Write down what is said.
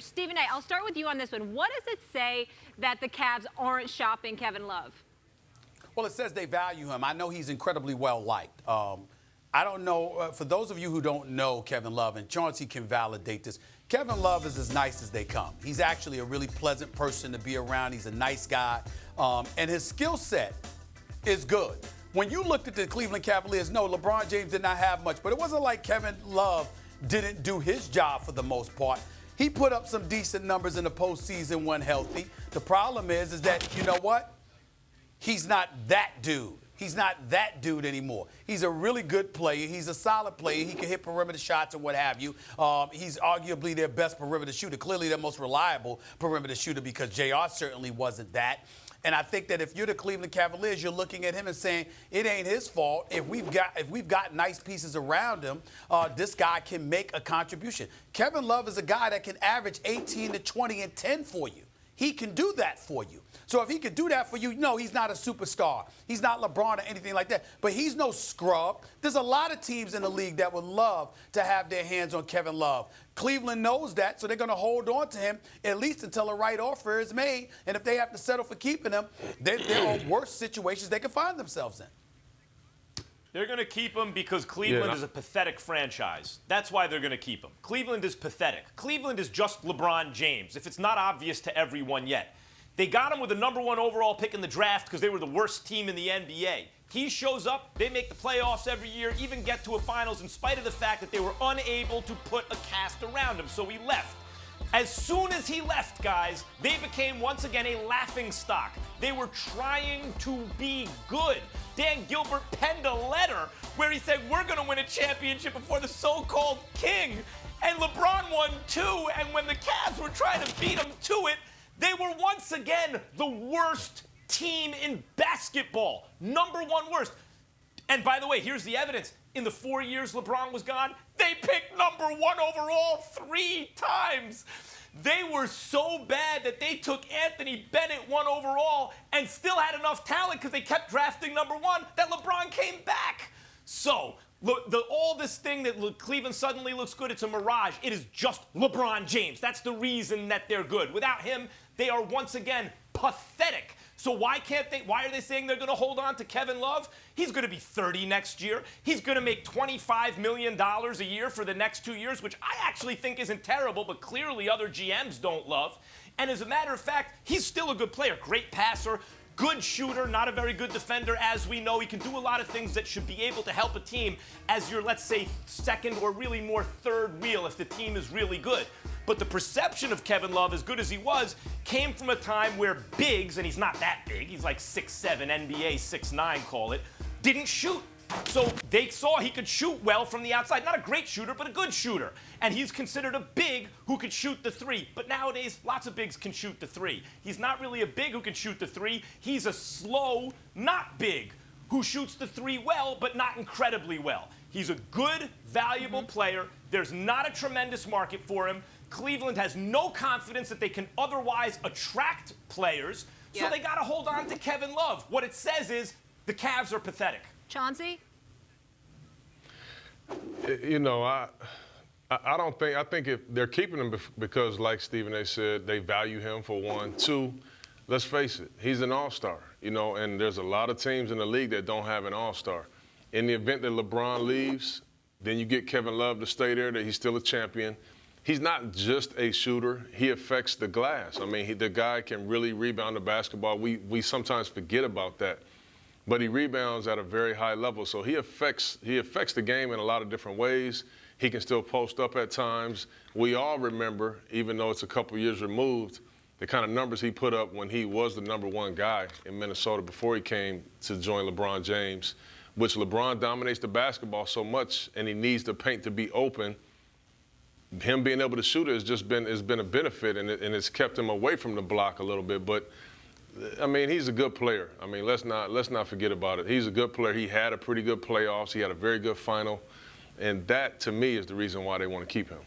Stephen A., I'll start with you on this one. What does it say that the Cavs aren't shopping Kevin Love? Well, it says they value him. I know he's incredibly well-liked. I don't know, for those of you who don't know Kevin Love, and Chauncey can validate this, Kevin Love is as nice as they come. He's actually a really pleasant person to be around. He's a nice guy, and his skill set is good. When you looked at the Cleveland Cavaliers, no, LeBron James did not have much, but it wasn't like Kevin Love didn't do his job for the most part. He put up some decent numbers in the postseason when healthy. The problem is that, you know what? He's not that dude. He's not that dude anymore. He's a really good player. He's a solid player. He can hit perimeter shots or what have you. He's arguably their best perimeter shooter, clearly their most reliable perimeter shooter, because JR certainly wasn't that. And I think that if you're the Cleveland Cavaliers, you're looking at him and saying, it ain't his fault. If we've got nice pieces around him, this guy can make a contribution. Kevin Love is a guy that can average 18 to 20 and 10 for you. He can do that for you. So if he could do that for you, no, he's not a superstar. He's not LeBron or anything like that. But he's no scrub. There's a lot of teams in the league that would love to have their hands on Kevin Love. Cleveland knows that, so they're going to hold on to him at least until the right offer is made. And if they have to settle for keeping him, they're in worse situations they can find themselves in. They're going to keep him because Cleveland is a pathetic franchise. That's why they're going to keep him. Cleveland is pathetic. Cleveland is just LeBron James, if it's not obvious to everyone yet. They got him with the #1 overall pick in the draft because they were the worst team in the NBA. He shows up, they make the playoffs every year, even get to a finals in spite of the fact that they were unable to put a cast around him, so he left. As soon as he left, guys, they became once again a laughingstock. They were trying to be good. Dan Gilbert penned a letter where he said, we're going to win a championship before the so-called king. And LeBron won 2, and when the Cavs were trying to beat him to it, they were once again the worst team in basketball. #1 worst. And by the way, here's the evidence. In the 4 years LeBron was gone, they picked #1 overall 3 times. They were so bad that they took Anthony Bennett 1 overall and still had enough talent because they kept drafting #1 that LeBron came back. So, all this thing that Cleveland suddenly looks good, it's a mirage. It is just LeBron James. That's the reason that they're good. Without him, they are once again pathetic. So why are they saying they're going to hold on to Kevin Love? He's going to be 30 next year. He's going to make $25 million a year for the next 2 years, which I actually think isn't terrible, but clearly other GMs don't love. And as a matter of fact, he's still a good player. Great passer, good shooter, not a very good defender, as we know. He can do a lot of things that should be able to help a team as your, let's say, second or really more third wheel if the team is really good. But the perception of Kevin Love, as good as he was, came from a time where bigs, and he's not that big, he's like 6'7", NBA 6'9", call it, didn't shoot. So they saw he could shoot well from the outside. Not a great shooter, but a good shooter. And he's considered a big who could shoot the 3. But nowadays, lots of bigs can shoot the 3. He's not really a big who can shoot the 3. He's a slow, not big, who shoots the 3 well, but not incredibly well. He's a good, valuable player. There's not a tremendous market for him. Cleveland has no confidence that they can otherwise attract players, so they got to hold on to Kevin Love. What it says is the Cavs are pathetic. Chauncey? You know, I think if they're keeping him because, like Stephen A. said, they value him for 1. 2, let's face it, he's an all-star, you know, and there's a lot of teams in the league that don't have an all-star. In the event that LeBron leaves, then you get Kevin Love to stay there, that he's still a champion. He's not just a shooter. He affects the glass. I mean, the guy can really rebound the basketball. We sometimes forget about that. But he rebounds at a very high level. So he affects the game in a lot of different ways. He can still post up at times. We all remember, even though it's a couple years removed, the kind of numbers he put up when he was the #1 guy in Minnesota before he came to join LeBron James, which LeBron dominates the basketball so much and he needs the paint to be open. Him being able to shoot it has been a benefit, and it's kept him away from the block a little bit. But I mean, he's a good player. I mean, let's not forget about it. He's a good player. He had a pretty good playoffs. He had a very good final, and that to me is the reason why they want to keep him.